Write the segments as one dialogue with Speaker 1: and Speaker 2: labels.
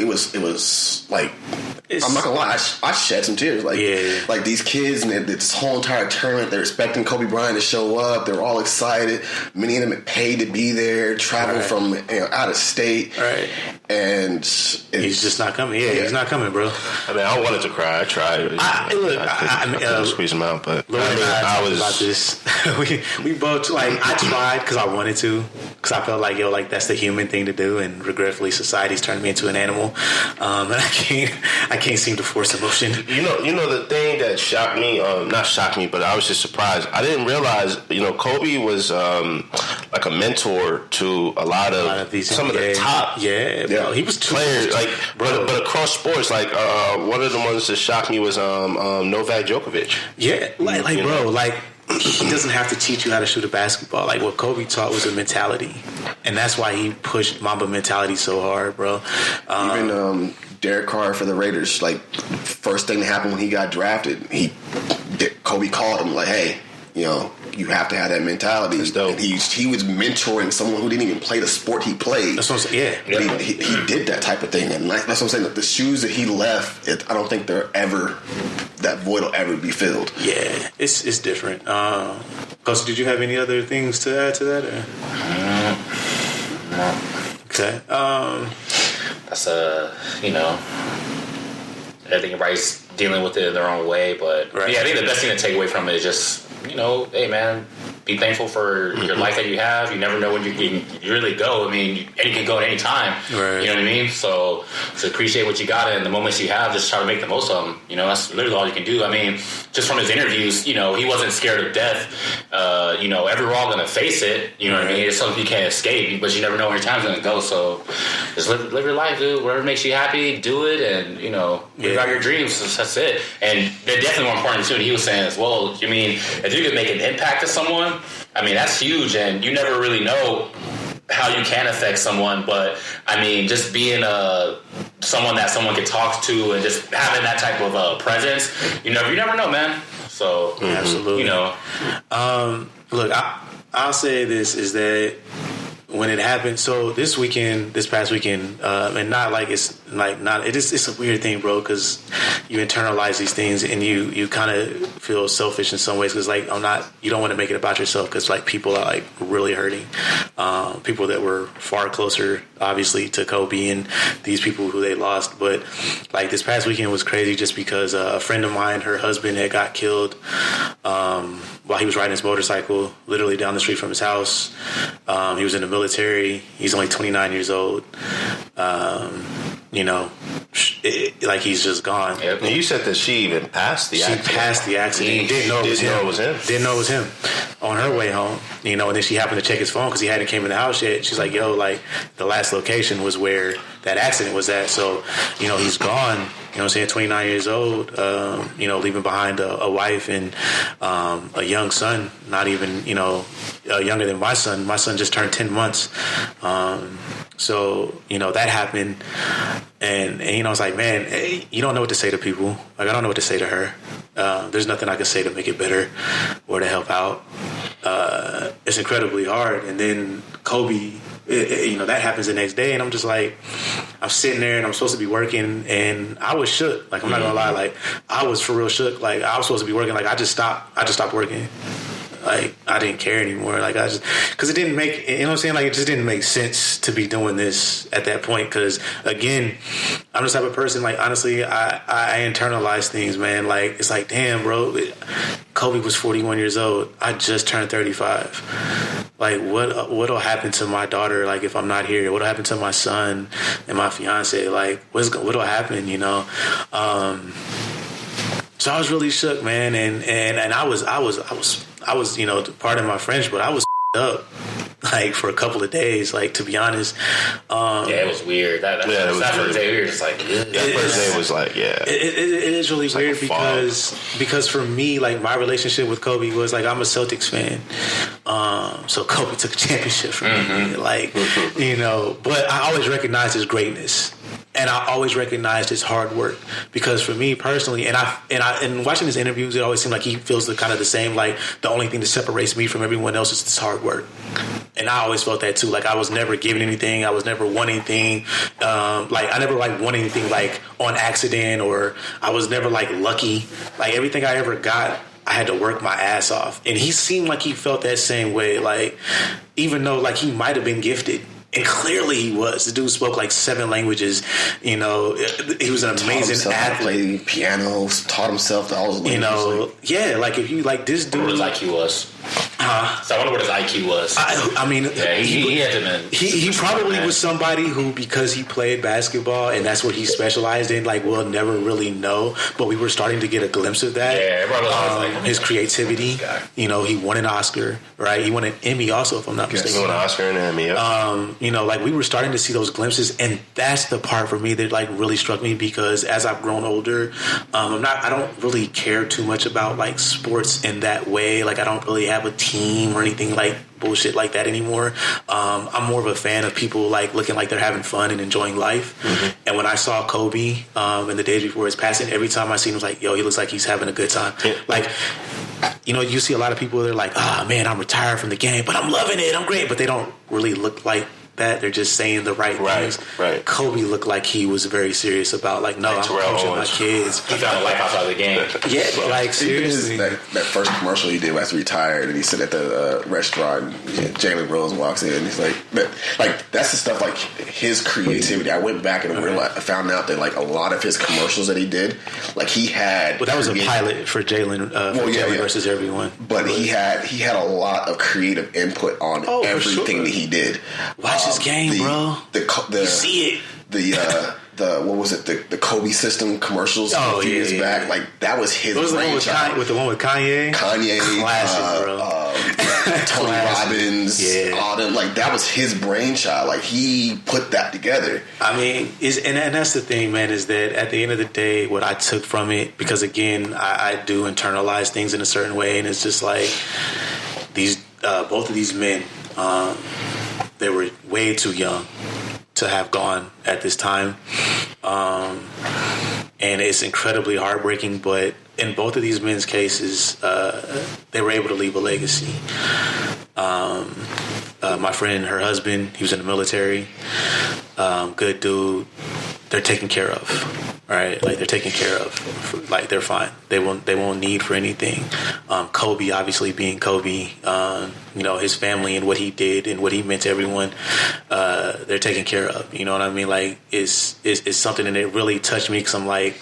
Speaker 1: it was like, I'm not gonna lie, I shed some tears. Like these kids and this whole entire tournament, they're expecting Kobe Bryant to show up. They're all excited. Many of them had paid to be there, traveled from out of state, and
Speaker 2: he's just not coming. He's not coming, bro.
Speaker 3: I mean, I wanted to cry. I tried. I couldn't squeeze him out, but I was
Speaker 2: about this. we both I tried because I wanted to, because I felt like that's the human thing to do, and regretfully society's turned me into an animal, and I can't seem to force emotion.
Speaker 3: You know the thing that shocked me, not shocked me, but I was just surprised. I didn't realize, Kobe was like a mentor to a lot of these some of the top
Speaker 2: bro. He was
Speaker 3: players, but across sports, one of the ones that shocked me was Novak Djokovic.
Speaker 2: He doesn't have to teach you how to shoot a basketball. Like, what Kobe taught was a mentality, and that's why he pushed Mamba mentality so hard, bro.
Speaker 1: Even Derek Carr for the Raiders, first thing that happened when he got drafted, Kobe called him like, "Hey, you have to have that mentality."
Speaker 3: That's dope.
Speaker 1: And he was mentoring someone who didn't even play the sport he played.
Speaker 2: That's what I'm saying. Yeah,
Speaker 1: but he did that type of thing, and that's what I'm saying. That the shoes that he left, I don't think that void will ever be filled.
Speaker 2: Yeah, it's different. Coach, did you have any other things to add to that?
Speaker 4: No.
Speaker 2: Okay.
Speaker 4: That's I think everybody's dealing with it in their own way, but I think the best thing to take away from it is just, hey man, be thankful for your life that you have. You never know when you can really go. I mean, you can go at any time.
Speaker 2: Right.
Speaker 4: You know what I mean? So appreciate what you got, and the moments you have, just try to make the most of them. That's literally all you can do. I mean, just from his interviews, he wasn't scared of death. We're all gonna face it. You know what I mean? It's something you can't escape, but you never know when your time's gonna go. So just live your life, dude. Whatever makes you happy, do it, and live out your dreams. That's it. And they're definitely more important too. He was saying as well. I mean, if you could make an impact to someone, I mean, that's huge, and you never really know how you can affect someone, but I mean, just being someone that someone can talk to and just having that type of presence, you never know, man. So
Speaker 2: absolutely, look, I'll say this is that when it happened, so this past weekend, and not like it's like not it is. It's a weird thing, bro, because you internalize these things and you kind of feel selfish in some ways because you don't want to make it about yourself because people are really hurting, people that were far closer, obviously, to Kobe and these people who they lost. But this past weekend was crazy just because a friend of mine, her husband had got killed while he was riding his motorcycle, literally down the street from his house. He was in the military. He's only 29 years old. He's just gone.
Speaker 3: Yep. And you said that she even passed the accident.
Speaker 2: She passed the accident. Didn't know it was him. Didn't know it was him. On her way home, and then she happened to check his phone because he hadn't came in the house yet. She's like, the last location was where that accident was at. So, he's gone. 29 years old, leaving behind a wife and a young son, not even, younger than my son. My son just turned 10 months. So, that happened. And I was like, man, you don't know what to say to people. I don't know what to say to her. There's nothing I can say to make it better or to help out. It's incredibly hard. And then Kobe, that happens the next day, and I'm just I'm sitting there and I'm supposed to be working, and I was shook. I'm not gonna lie, I was for real shook. I was supposed to be working. I just stopped working. I didn't care anymore. Because it didn't make, what I'm saying? It just didn't make sense to be doing this at that point. Because again, I'm the type of person, honestly, I internalize things, man. It's damn, bro, Kobe was 41 years old. I just turned 35. What'll happen to my daughter, if I'm not here? What'll happen to my son and my fiance? What'll happen, So I was really shook, man, and I was pardon my French, but I was up for a couple of days, to be honest.
Speaker 4: It was weird. That first day we were just that
Speaker 3: first day was
Speaker 2: it is really weird because for me, my relationship with Kobe was I'm a Celtics fan. So Kobe took a championship from me, but I always recognized his greatness. And I always recognized his hard work because for me personally, and watching his interviews, it always seemed like he feels the same. The only thing that separates me from everyone else is this hard work. And I always felt that too. Like I was never given anything. I was never won anything. I never like won anything like on accident, or I was never like lucky. Like everything I ever got, I had to work my ass off. And he seemed like he felt that same way. Like even though like he might have been gifted. And clearly he was. The dude spoke like 7 languages. You know, he was an amazing athlete.
Speaker 1: Played piano, taught himself all those languages.
Speaker 2: You know, yeah, like if you like this dude.
Speaker 4: What his IQ was. So I wonder what his IQ was.
Speaker 2: I mean,
Speaker 4: yeah, he had to been.
Speaker 2: He probably was somebody who, because he played basketball and that's what he specialized in, like we'll never really know. But we were starting to get a glimpse of that.
Speaker 4: Yeah, everybody was like,
Speaker 2: his creativity. You know, he won an Oscar, right? He won an Emmy also, if I'm not mistaken.
Speaker 3: He won an Oscar and an Emmy. Yep.
Speaker 2: You know, like we were starting to see those glimpses, and that's the part for me that like really struck me, because as I've grown older, I don't really care too much about like sports in that way. Like I don't really have a team or anything like bullshit like that anymore. I'm more of a fan of people like looking like they're having fun and enjoying life. Mm-hmm. And when I saw Kobe in the days before his passing, every time I seen him, I was like, yo, he looks like he's having a good time. Yeah. Like, you know, you see a lot of people, they're like, man, I'm retired from the game, but I'm loving it, I'm great. But they don't really look like that. They're just saying the right things.
Speaker 3: Right.
Speaker 2: Kobe looked like he was very serious about like, no, I'm coaching my kids.
Speaker 4: He found life outside the game.
Speaker 2: Yeah, like seriously.
Speaker 1: That first commercial he did after he retired, and he sit at the restaurant, and Jalen Rose walks in, and he's like that's the stuff, like his creativity. I went back and realized, I found out that like a lot of his commercials that he did, like he had.
Speaker 2: Well, that was a pilot for Jalen Jalen versus everyone.
Speaker 1: But he had a lot of creative input on everything that he did.
Speaker 2: Watch his game, bro. You see it.
Speaker 1: What was it? The Kobe system commercials a few years back. Like that was his.
Speaker 2: What was the one with Kanye?
Speaker 1: Classic,
Speaker 2: bro.
Speaker 1: Tony Robbins.
Speaker 2: Yeah.
Speaker 1: All them. Like that was his brainchild. Like he put that together.
Speaker 2: I mean, and that's the thing, man. Is that at the end of the day, what I took from it, because again, I do internalize things in a certain way, and it's just like these both of these men. They were way too young to have gone at this time. And it's incredibly heartbreaking, but in both of these men's cases, they were able to leave a legacy. My friend, her husband, he was in the military. Good dude. They're taken care of, right? Like they're taken care of. Like they're fine. They won't need for anything. Kobe, obviously being Kobe, you know, his family and what he did and what he meant to everyone, they're taken care of. You know what I mean? Like it's something that it really touched me, because I'm like,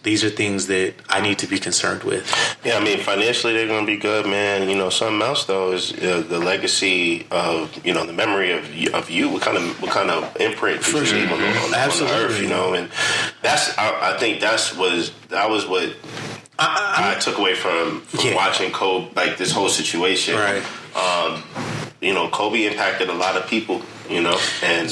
Speaker 2: these are things that I need to be concerned with.
Speaker 3: Yeah, I mean, financially they're going to be good, man. You know, something else though is the legacy of, you know, the memory of you. What kind of imprint did you leave on the earth? You know, and I think that was what I took away from watching Kobe, like this whole situation.
Speaker 2: Right.
Speaker 3: You know, Kobe impacted a lot of people. You know, and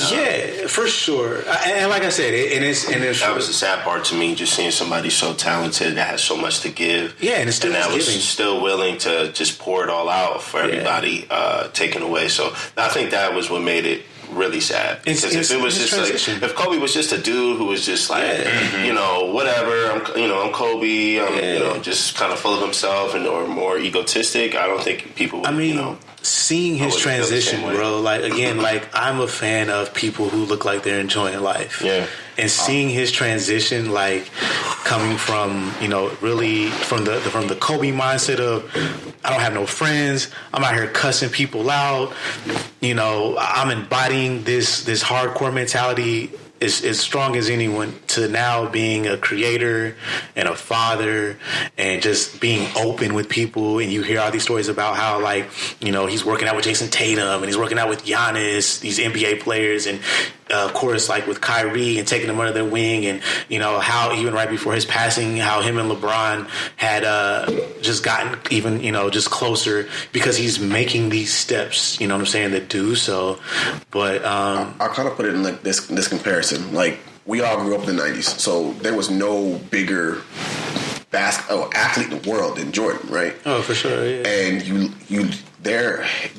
Speaker 2: for sure. And like I said,
Speaker 3: that was the sad part to me, just seeing somebody so talented that has so much to give.
Speaker 2: Yeah, and was
Speaker 3: still willing to just pour it all out for everybody taken away. So I think that was what made it really sad. Because if it was just like, if Kobe was just a dude who was just like, you know, whatever, I'm Kobe, you know, just kind of full of himself or more egotistic, I don't think people would, you know.
Speaker 2: Seeing his transition, bro, like again, like I'm a fan of people who look like they're enjoying life.
Speaker 3: Yeah.
Speaker 2: And seeing his transition, like coming from, you know, really from the Kobe mindset of I don't have no friends, I'm out here cussing people out, you know, I'm embodying this hardcore mentality as strong as anyone, to now being a creator and a father and just being open with people. And you hear all these stories about how, like, you know, he's working out with Jason Tatum and he's working out with Giannis, these NBA players, and of course, like with Kyrie and taking them under their wing, and you know how even right before his passing, how him and LeBron had just gotten even, you know, just closer because he's making these steps, you know what I'm saying, that do so. But
Speaker 1: I'll kind of put it in like this comparison. Like, we all grew up in the 90s, so there was no bigger athlete in the world than Jordan, right?
Speaker 2: Oh, for sure, yeah.
Speaker 1: And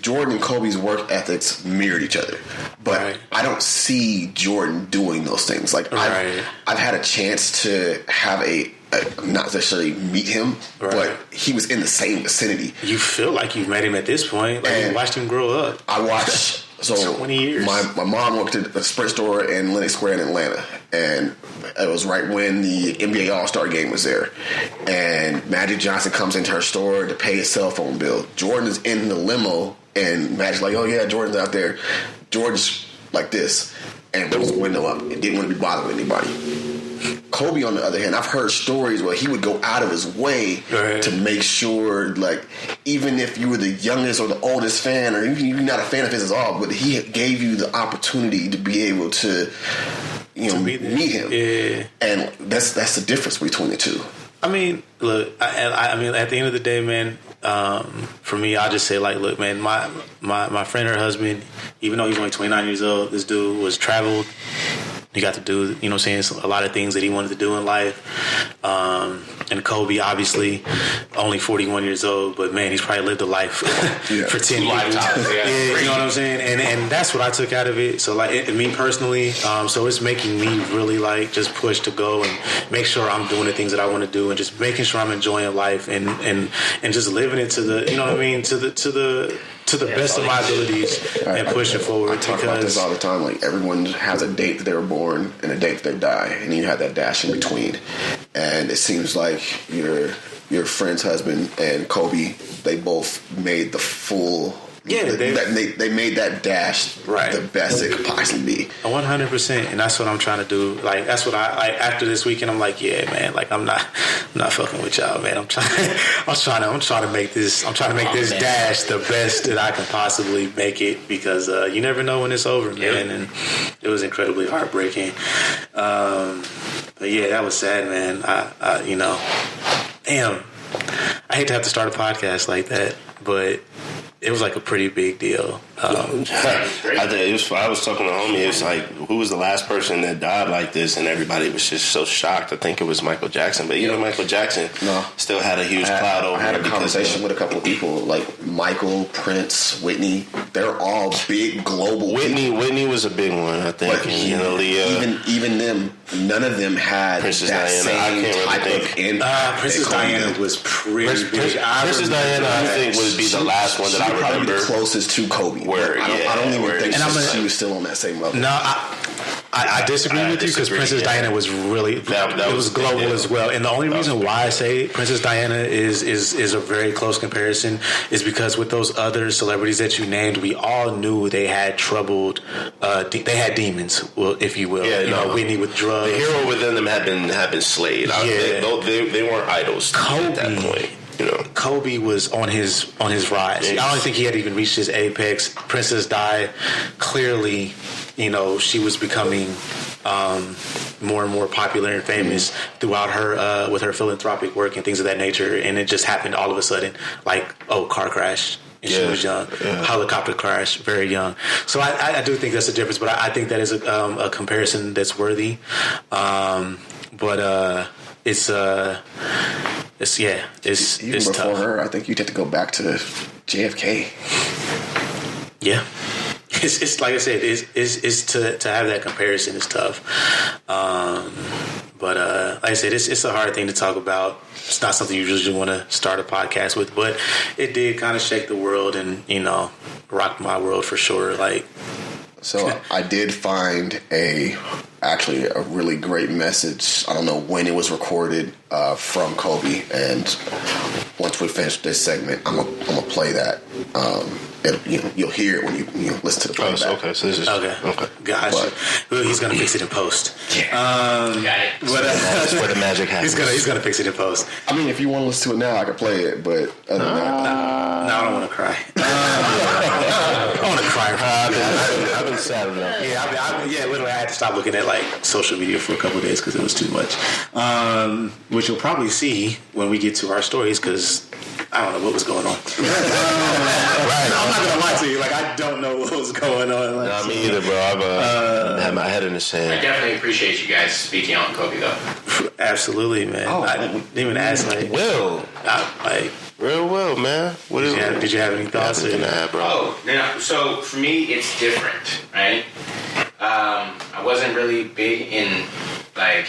Speaker 1: Jordan and Kobe's work ethics mirrored each other, but I don't see Jordan doing those things. Like I've had a chance to have a not necessarily meet him, but he was in the same vicinity.
Speaker 2: You feel like you've met him at this point. Like you watched him grow up.
Speaker 1: I watched. So
Speaker 2: 20 years.
Speaker 1: My mom worked at a Sprint store in Lenox Square in Atlanta, and it was right when the NBA All-Star game was there. And Magic Johnson comes into her store to pay his cell phone bill. Jordan is in the limo, and Magic's like, "Oh yeah, Jordan's out there." Jordan's like this, and rolls the window up and didn't want to be bothered with anybody. Kobe, on the other hand, I've heard stories where he would go out of his way to make sure, like, even if you were the youngest or the oldest fan, or even you're not a fan of his at all, but he gave you the opportunity to be able to, meet him. Yeah. And that's the difference between the two.
Speaker 2: I mean, look, I mean, at the end of the day, man, for me, I'll just say, like, look, man, my friend, her husband, even though he's only 29 years old, this dude was traveled. He got to do, a lot of things that he wanted to do in life. And Kobe, obviously, only 41 years old, but man, he's probably lived a life for 10 years. Yeah, you know what I'm saying? And that's what I took out of it. So, like, me personally, so it's making me really, like, just push to go and make sure I'm doing the things that I want to do, and just making sure I'm enjoying life and just living it to the, you know what I mean, to the best of my abilities and pushing forward.
Speaker 1: I talk about this all the time. Like, everyone has a date that they were born and a date that they die, and you have that dash in between. And it seems like your friend's husband and Kobe, they both made the full. Yeah, they made that dash the best it could possibly be.
Speaker 2: 100%, and that's what I'm trying to do. Like, that's what I like. After this weekend, I'm like, yeah, man. Like, I'm not fucking with y'all, man. I'm trying to make this dash the best that I can possibly make it, because you never know when it's over, man. And it was incredibly heartbreaking. But yeah, that was sad, man. Damn, I hate to have to start a podcast like that, but it was like a pretty big deal.
Speaker 3: I was talking to homie. It was like, who was the last person that died like this? And everybody was just so shocked. I think it was Michael Jackson. But even Michael Jackson still had a huge cloud over him.
Speaker 1: I had a conversation with a couple of people, like Michael, Prince, Whitney. They're all big global people.
Speaker 3: Whitney was a big one, I think. But
Speaker 1: even them, none of them had
Speaker 3: Princess
Speaker 1: that
Speaker 3: Diana.
Speaker 1: same type of impact.
Speaker 2: Princess Diana was pretty big.
Speaker 3: Princess Diana, I think, would be the last one that I remember.
Speaker 1: Probably the closest to Kobe. I don't even think she was still on that same level.
Speaker 2: No, I disagree with you, because Princess Diana was really it was global as well. And the only reason why I say Princess Diana is a very close comparison is because with those other celebrities that you named, we all knew they had troubled. They had demons, if you will. Whitney with drugs.
Speaker 3: The hero within them had been slayed. They weren't idols at that point.
Speaker 2: Kobe was on his rise. I don't think he had even reached his apex. Princess died. Clearly, she was becoming more and more popular and famous throughout her with her philanthropic work and things of that nature. And it just happened all of a sudden, like, car crash. And she was young. Helicopter crash, very young. So I do think that's a difference, but I think that is a comparison that's worthy. It's
Speaker 1: even before
Speaker 2: tough.
Speaker 1: her. I think you'd have to go back to JFK.
Speaker 2: Yeah, it's like I said, it's to have that comparison is tough. But like I said, it's a hard thing to talk about. It's not something you usually want to start a podcast with, but it did kind of shake the world and rocked my world for sure. Like.
Speaker 1: So I did find actually a really great message. I don't know when it was recorded from Kobe, and once we finish this segment, I'm gonna play that. You'll hear it when you listen to the playback.
Speaker 3: Okay, so this is okay.
Speaker 2: Gotcha. He's gonna fix it in post.
Speaker 4: Got it.
Speaker 3: That's where the magic happens.
Speaker 2: He's gonna fix it in post.
Speaker 1: I mean, if you want to listen to it now, I can play it. But other than that,
Speaker 2: no, I don't want to cry. I want to cry.
Speaker 3: I've been sad enough.
Speaker 2: Yeah, literally, I had to stop looking at like social media for a couple of days because it was too much. Which you'll probably see when we get to our stories, because I don't know what was going on. Right. I'm not gonna lie to you. Like, I don't know what was going on. Like,
Speaker 3: no, me either, bro. I've had my head in the sand.
Speaker 4: I definitely appreciate you guys speaking on Kobe, though.
Speaker 2: Absolutely, man. I didn't even ask. Like,
Speaker 3: real well, man.
Speaker 2: Did you have any thoughts?
Speaker 4: So for me, it's different, right? I wasn't really big in like